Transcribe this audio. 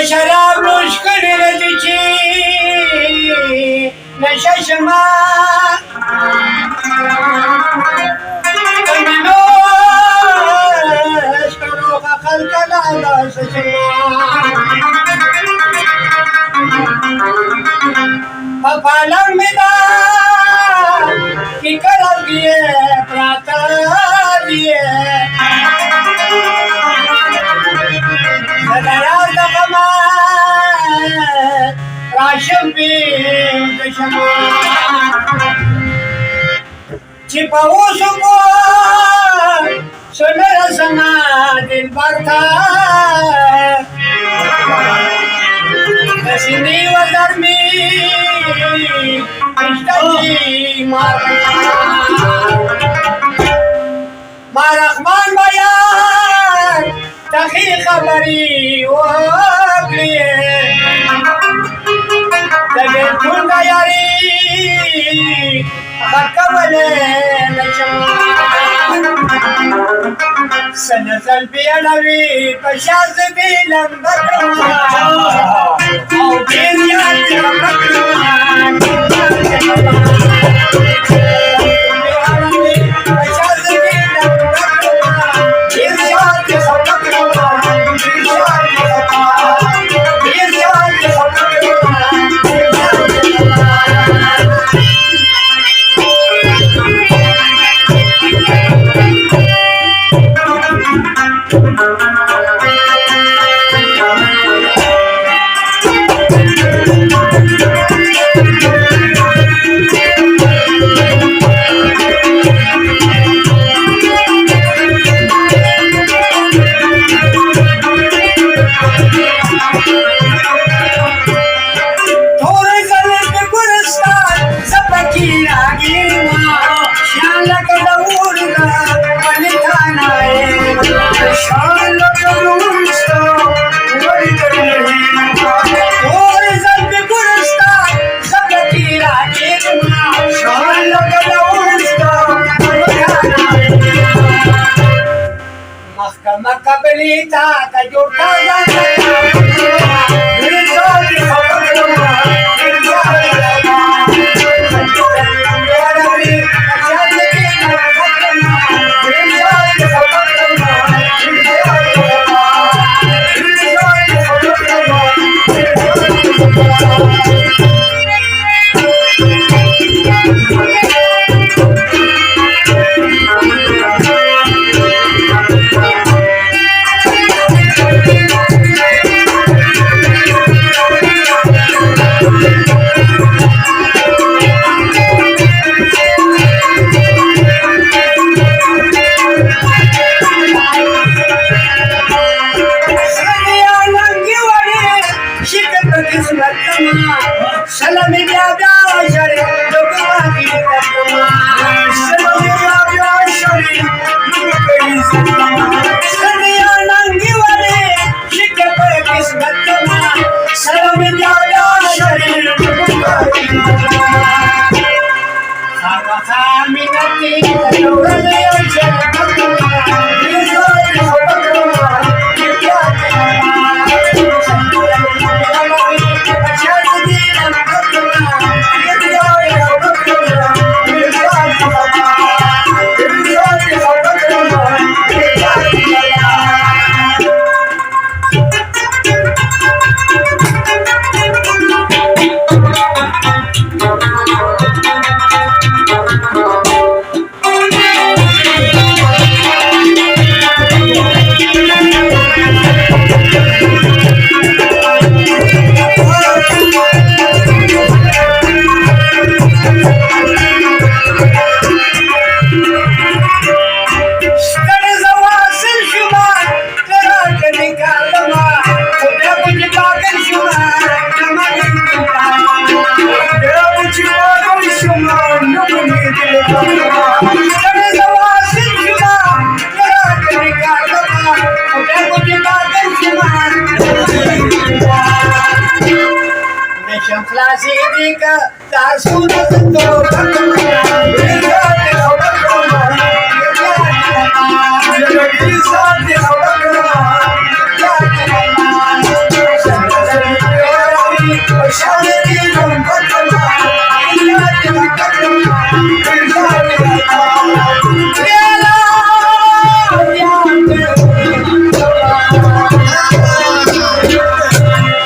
شراب نوش کړی دی چې نشه شمه د مینوش کروغه خلکه لانداسه شمه په پالنګ مې دا کیکړه دیې پراته دیې زدیار د غمت راشم بیم د شما چې په اوسو کو سنر زما دلبر ته د سینې وزر مې رشته دي ما رحمان بیان تخی خبری وکړي د بیلتون د یاري غټولې نشم څه نظر بیړوي په شاز بیلمبر او ډېر یاد Makabilita kajutagan Classic, da su da